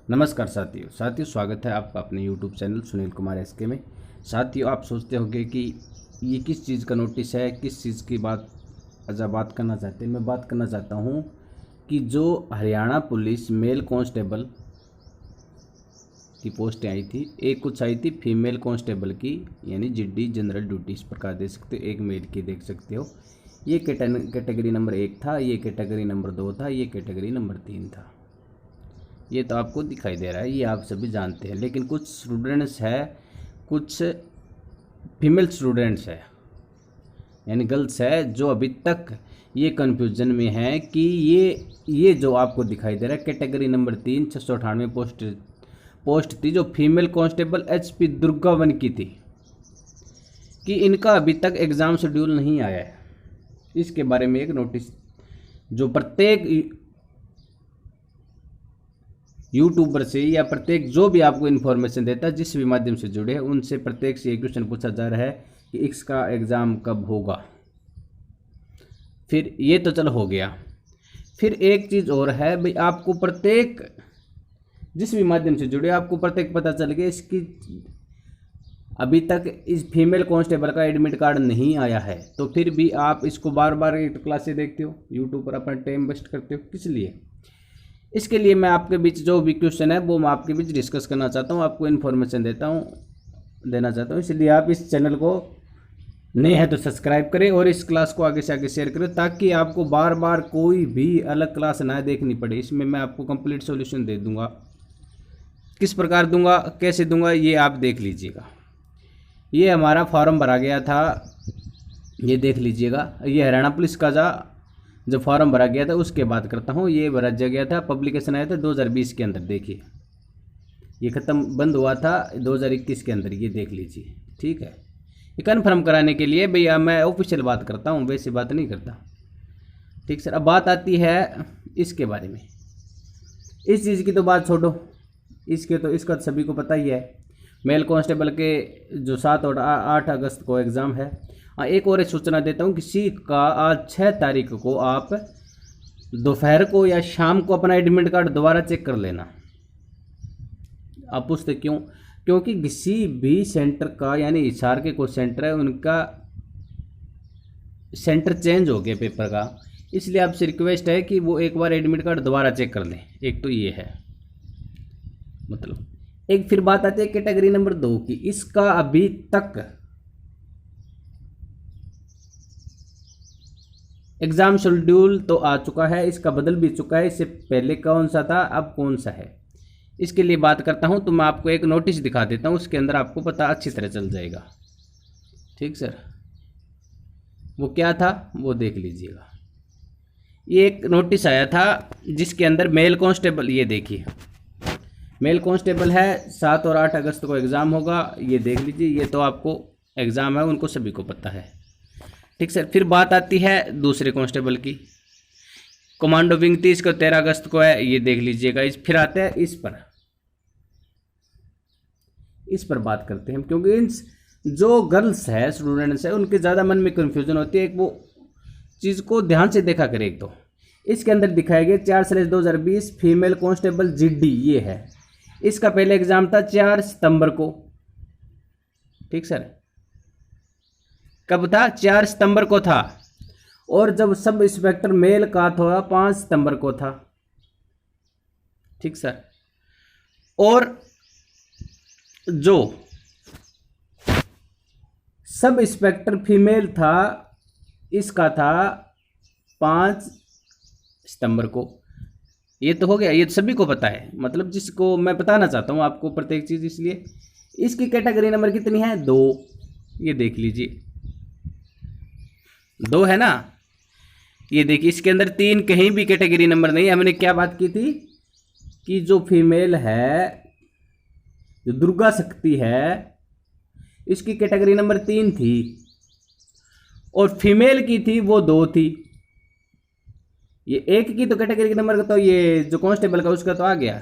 नमस्कार साथियों स्वागत है आपका अपने YouTube channel Sunil Kumar SK में। साथियों, आप सोचते होंगे कि ये किस चीज़ का नोटिस है, किस चीज़ की बात करना चाहते हैं। मैं बात करना चाहता हूँ कि जो हरियाणा पुलिस मेल कांस्टेबल की पोस्टें आई थी, एक कुछ आई थी फीमेल कांस्टेबल की, यानी जीडी जनरल ड्यूटी इस प्रकार दे सकते हो, एक मेल की देख सकते हो। ये कैटेगरी नंबर 1 था, ये कैटेगरी नंबर 2 था, ये कैटेगरी नंबर 3 था। ये तो आपको दिखाई दे रहा है, ये आप सभी जानते हैं। लेकिन कुछ स्टूडेंट्स है, कुछ फीमेल स्टूडेंट्स है यानी गर्ल्स है, जो अभी तक ये कन्फ्यूजन में है कि ये जो आपको दिखाई दे रहा है कैटेगरी नंबर 3 698 पोस्ट थी, जो फीमेल कांस्टेबल HP दुर्गावन की थी, कि इनका अभी तक एग्ज़ाम शेड्यूल नहीं आया है। इसके बारे में एक नोटिस जो प्रत्येक यूट्यूबर से या प्रत्येक जो भी आपको इन्फॉर्मेशन देता है, जिस भी माध्यम से जुड़े हैं, उनसे प्रत्येक से एक क्वेश्चन पूछा जा रहा है कि इसका एग्ज़ाम कब होगा। फिर ये तो चलो हो गया। फिर एक चीज़ और है भाई, आपको प्रत्येक जिस भी माध्यम से जुड़े आपको प्रत्येक पता चल गया इसकी अभी तक इस फीमेल कांस्टेबल का एडमिट कार्ड नहीं आया है। तो फिर भी आप इसको बार बार क्लासेस देखते हो, यूट्यूब पर अपना टाइम वेस्ट करते हो, किस लिए? इसके लिए मैं आपके बीच जो भी क्वेश्चन है वो मैं आपके बीच डिस्कस करना चाहता हूँ, आपको इन्फॉर्मेशन देना चाहता हूँ। इसलिए आप इस चैनल को नए हैं तो सब्सक्राइब करें और इस क्लास को आगे से आगे शेयर करें, ताकि आपको बार बार कोई भी अलग क्लास ना देखनी पड़े। इसमें मैं आपको कंप्लीट सॉल्यूशन दे दूंगा। किस प्रकार दूंगा, कैसे दूंगा, ये आप देख लीजिएगा। ये हमारा फॉर्म भरा गया था, ये देख लीजिएगा। ये हरियाणा पुलिस का जब फॉर्म भरा गया था उसके बात करता हूँ। ये भरा गया था, पब्लिकेशन आया था 2020 के अंदर। देखिए, ये ख़त्म बंद हुआ था 2021 के अंदर, ये देख लीजिए। ठीक है, ये कन्फर्म कराने के लिए भैया मैं ऑफिशियल बात करता हूँ, वैसी बात नहीं करता। ठीक सर। अब बात आती है इसके बारे में। इस चीज़ की तो बात छोड़ो, इसका सभी को पता ही है। मेल कांस्टेबल के जो 7 और 8 अगस्त को एग्ज़ाम है। एक और सूचना देता हूँ, किसी का आज 6 तारीख को आप दोपहर को या शाम को अपना एडमिट कार्ड दोबारा चेक कर लेना। आप पूछते क्यों? क्योंकि किसी भी सेंटर का, यानी हिसार के कोई सेंटर है, उनका सेंटर चेंज हो गया पेपर का, इसलिए आपसे रिक्वेस्ट है कि वो एक बार एडमिट कार्ड दोबारा चेक कर लें। एक तो ये है, मतलब एक फिर बात आती है कैटेगरी नंबर 2 की। इसका अभी तक एग्ज़ाम शेड्यूल तो आ चुका है, इसका बदल भी चुका है। इससे पहले कौन सा था, अब कौन सा है, इसके लिए बात करता हूं। तो मैं आपको एक नोटिस दिखा देता हूं, उसके अंदर आपको पता अच्छी तरह चल जाएगा। ठीक सर, वो क्या था वो देख लीजिएगा। ये एक नोटिस आया था जिसके अंदर मेल कांस्टेबल, ये देखिए मेल कांस्टेबल है, 7 और 8 अगस्त को एग्ज़ाम होगा। ये देख लीजिए, ये तो आपको एग्ज़ाम है, उनको सभी को पता है। ठीक सर। फिर बात आती है दूसरे कांस्टेबल की, कमांडो विंग 30 को 13 अगस्त को है, ये देख लीजिएगा। फिर आते हैं इस पर बात करते हैं हम, क्योंकि इन जो गर्ल्स है, स्टूडेंट्स है, उनके ज़्यादा मन में कन्फ्यूजन होती है। एक वो चीज़ को ध्यान से देखा करें। एक तो इसके अंदर दिखाया गया 4/2020 फीमेल कांस्टेबल GD, ये है। इसका पहले एग्ज़ाम था 4 सितंबर को। ठीक सर, कब था? 4 सितंबर को था। और जब सब इंस्पेक्टर मेल का था 5 सितंबर को था। ठीक सर। और जो सब इंस्पेक्टर फीमेल था, इसका था 5 सितंबर को। ये तो हो गया, ये तो सभी को पता है, मतलब जिसको मैं बताना चाहता हूँ आपको प्रत्येक चीज़। इसलिए इसकी कैटेगरी नंबर कितनी है? 2। ये देख लीजिए, 2 है ना। ये देखिए, इसके अंदर 3 कहीं भी कैटेगरी नंबर नहीं है। हमने क्या बात की थी कि जो फीमेल है, जो दुर्गा शक्ति है, इसकी कैटेगरी नंबर 3 थी, और फीमेल की थी वो 2 थी। ये एक की तो कैटेगरी नंबर का तो ये जो कांस्टेबल का उसका तो आ गया,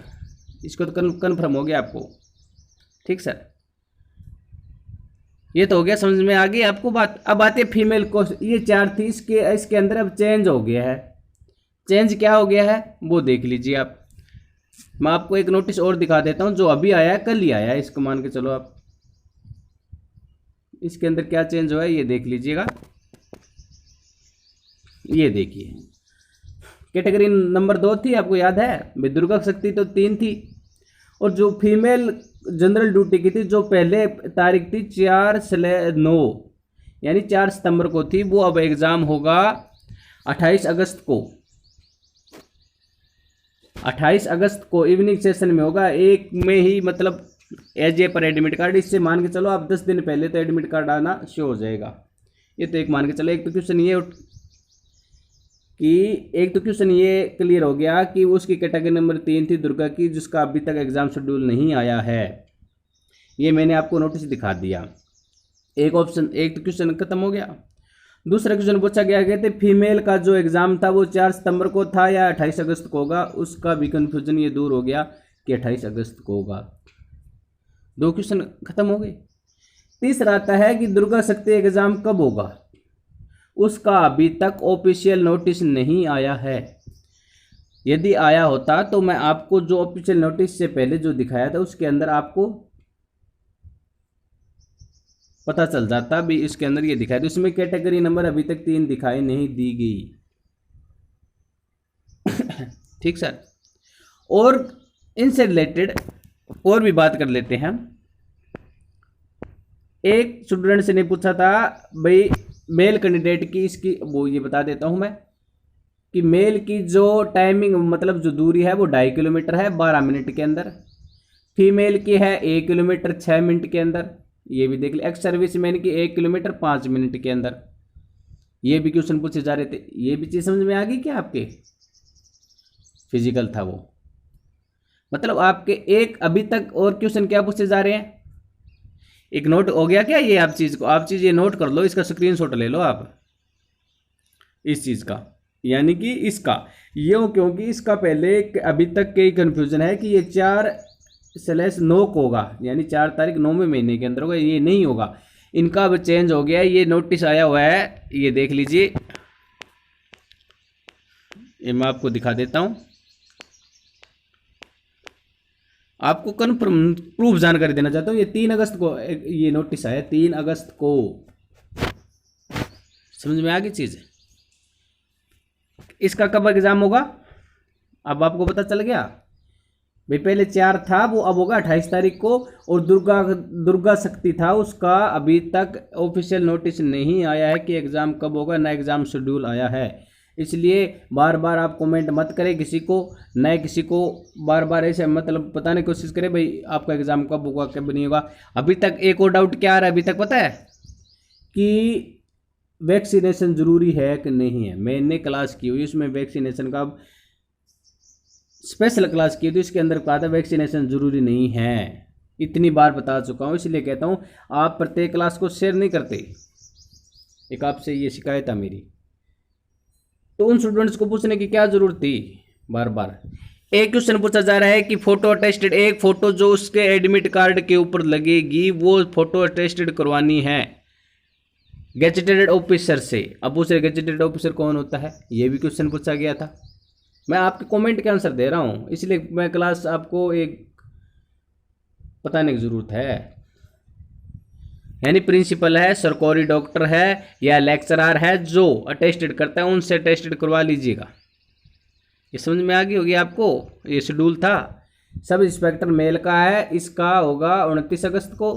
इसको तो कन्फर्म हो गया आपको। ठीक सर, ये तो हो गया, समझ में आ गई आपको बात। अब आते हैं फीमेल को, ये 4 थी, इसके अंदर अब चेंज हो गया है। चेंज क्या हो गया है वो देख लीजिए आप। मैं आपको एक नोटिस और दिखा देता हूँ जो अभी आया है, कल ही आया है, इसको मान के चलो आप। इसके अंदर क्या चेंज हुआ है ये देख लीजिएगा। ये देखिए, कैटेगरी नंबर 2 थी, आपको याद है भाई, दुर्गा शक्ति तो 3 थी, और जो फीमेल जनरल ड्यूटी की थी जो पहले तारीख थी 4/9 यानी 4 सितंबर को थी, वो अब एग्ज़ाम होगा 28 अगस्त को। 28 अगस्त को इवनिंग सेशन में होगा, एक में ही, मतलब एज ए पर एडमिट कार्ड। इससे मान के चलो आप 10 दिन पहले तो एडमिट कार्ड आना शो हो जाएगा। ये तो एक मान के चलो। एक तो क्वेश्चन ये क्लियर हो गया कि उसकी कैटेगरी नंबर 3 थी दुर्गा की, जिसका अभी तक एग्जाम शेड्यूल नहीं आया है। ये मैंने आपको नोटिस दिखा दिया। एक तो क्वेश्चन खत्म हो गया। दूसरा क्वेश्चन पूछा गया कहते फीमेल का जो एग्जाम था वो 4 सितंबर को था या 28 अगस्त को होगा। उसका भी कन्फ्यूजन ये दूर हो गया कि 28 अगस्त को होगा। 2 क्वेश्चन खत्म हो गए। तीसरा आता है कि दुर्गा शक्ति एग्जाम कब होगा, उसका अभी तक ऑफिशियल नोटिस नहीं आया है। यदि आया होता तो मैं आपको जो ऑफिशियल नोटिस से पहले जो दिखाया था उसके अंदर आपको पता चल जाता भी, इसके अंदर ये दिखाया था। उसमें कैटेगरी नंबर अभी तक 3 दिखाई नहीं दी गई। ठीक सर। और इनसे रिलेटेड और भी बात कर लेते हैं। एक स्टूडेंट से ने पूछा था भाई मेल कैंडिडेट की इसकी, वो ये बता देता हूं मैं कि मेल की जो टाइमिंग, मतलब जो दूरी है वो 2.5 किलोमीटर है 12 मिनट के अंदर। फीमेल की है 1 किलोमीटर 6 मिनट के अंदर। ये भी देख ले। एक्स सर्विस मैन की 1 किलोमीटर 5 मिनट के अंदर। ये भी क्वेश्चन पूछे जा रहे थे। ये भी चीज़ समझ में आ गई क्या आपके? फिजिकल था वो। मतलब आपके एक अभी तक और क्वेश्चन क्या पूछे जा रहे हैं, एक नोट हो गया क्या? ये आप चीज़ ये नोट कर लो, इसका स्क्रीनशॉट ले लो आप इस चीज़ का, यानी कि इसका यूँ, क्योंकि इसका पहले अभी तक कई कन्फ्यूजन है कि ये 4/9 को होगा, यानी 4 तारीख 9वें महीने के अंदर होगा। ये नहीं होगा, इनका अब चेंज हो गया। ये नोटिस आया हुआ है, ये देख लीजिए। ये मैं आपको दिखा देता हूँ, आपको कन्फर्म प्रूफ जानकारी देना चाहता हूँ। ये 3 अगस्त को ये नोटिस आया, 3 अगस्त को। समझ में आ गई चीज़? इसका कब एग्जाम होगा अब आपको पता चल गया भाई। पहले 4 था, वो अब होगा 28 तारीख को। और दुर्गा शक्ति था, उसका अभी तक ऑफिशियल नोटिस नहीं आया है कि एग्ज़ाम कब होगा, ना एग्ज़ाम शेड्यूल आया है। इसलिए बार बार आप कमेंट मत करें किसी को, नए किसी को बार बार ऐसे मतलब बताने की कोशिश करें भाई आपका एग्ज़ाम कब होगा कब नहीं होगा। अभी तक एक और डाउट क्या आ रहा है अभी तक पता है कि वैक्सीनेशन ज़रूरी है कि नहीं है। मैंने क्लास की हुई, उसमें वैक्सीनेशन का स्पेशल क्लास की, तो इसके अंदर कहा था वैक्सीनेशन ज़रूरी नहीं है। इतनी बार बता चुका हूँ, इसलिए कहता हूँ आप प्रत्येक क्लास को शेयर नहीं करते। एक आपसे ये शिकायत है मेरी। तो उन स्टूडेंट्स को पूछने की क्या ज़रूरत थी बार बार। एक क्वेश्चन पूछा जा रहा है कि फोटो अटेस्टेड, एक फ़ोटो जो उसके एडमिट कार्ड के ऊपर लगेगी वो फ़ोटो अटेस्टेड करवानी है गैजेटेड ऑफिसर से। अब उसे गैजेटेड ऑफिसर कौन होता है, ये भी क्वेश्चन पूछा गया था। मैं आपके कमेंट के आंसर दे रहा हूँ, इसलिए मैं क्लास आपको एक बताने की ज़रूरत है। यानी प्रिंसिपल है, सरकारी डॉक्टर है या लेक्चरर है जो अटेस्टेड करता है, उनसे अटेस्टेड करवा लीजिएगा। ये समझ में आ गई होगी आपको। ये शेड्यूल था। सब इंस्पेक्टर मेल का है, इसका होगा 29 अगस्त को।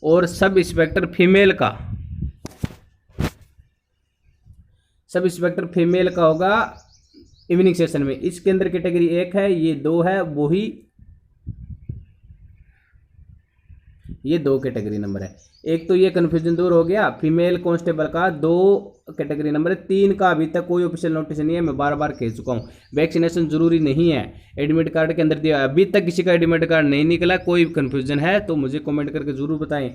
और सब इंस्पेक्टर फीमेल का होगा इवनिंग सेशन में। इसके अंदर कैटेगरी 1 है, ये 2 है, वही ये 2 कैटेगरी नंबर है। एक तो ये कन्फ्यूजन दूर हो गया। फीमेल कांस्टेबल का 2 कैटेगरी नंबर है, 3 का अभी तक कोई ऑफिशियल नोटिस नहीं है। मैं बार बार कह चुका हूँ वैक्सीनेशन जरूरी नहीं है, एडमिट कार्ड के अंदर दिया। अभी तक किसी का एडमिट कार्ड नहीं निकला। कोई कन्फ्यूजन है तो मुझे कमेंट करके जरूर बताएं।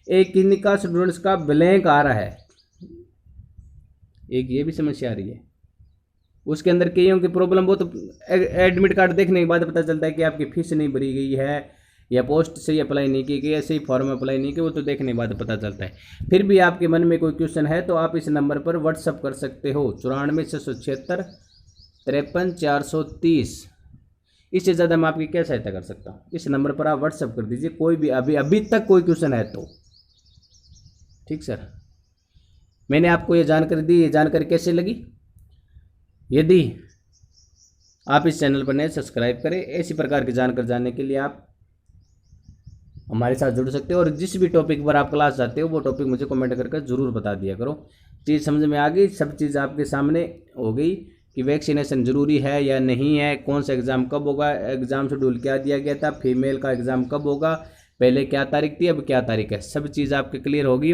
एक किन्हीं स्टूडेंट्स का ब्लैंक आ रहा है, एक ये भी समस्या आ रही है। उसके अंदर कईयों की प्रॉब्लम, वो तो एडमिट कार्ड देखने के बाद पता चलता है कि आपकी फीस नहीं भरी गई है या पोस्ट से ही अप्लाई नहीं की गई, ऐसे ही फॉर्म अप्लाई नहीं किया, वो तो देखने के बाद पता चलता है। फिर भी आपके मन में कोई क्वेश्चन है तो आप इस नंबर पर व्हाट्सअप कर सकते हो 94 676 53 430। इससे ज़्यादा मैं आपकी क्या सहायता कर सकता हूँ? इस नंबर पर आप व्हाट्सअप कर दीजिए, कोई भी अभी तक कोई क्वेश्चन है तो। ठीक सर, मैंने आपको ये जानकारी दी, ये जानकारी कैसे लगी? यदि आप इस चैनल पर नए, सब्सक्राइब करें। ऐसी प्रकार की जानकारी जानने के लिए आप हमारे साथ जुड़ सकते हो, और जिस भी टॉपिक पर आप क्लास चाहते हो वो टॉपिक मुझे कमेंट करके ज़रूर बता दिया करो। चीज़ समझ में आ गई, सब चीज़ आपके सामने हो गई कि वैक्सीनेशन ज़रूरी है या नहीं है, कौन सा एग्ज़ाम कब होगा, एग्ज़ाम शेड्यूल क्या दिया गया था, फीमेल का एग्ज़ाम कब होगा, पहले क्या तारीख थी, अब क्या तारीख है, सब चीज़ आपके क्लियर होगी।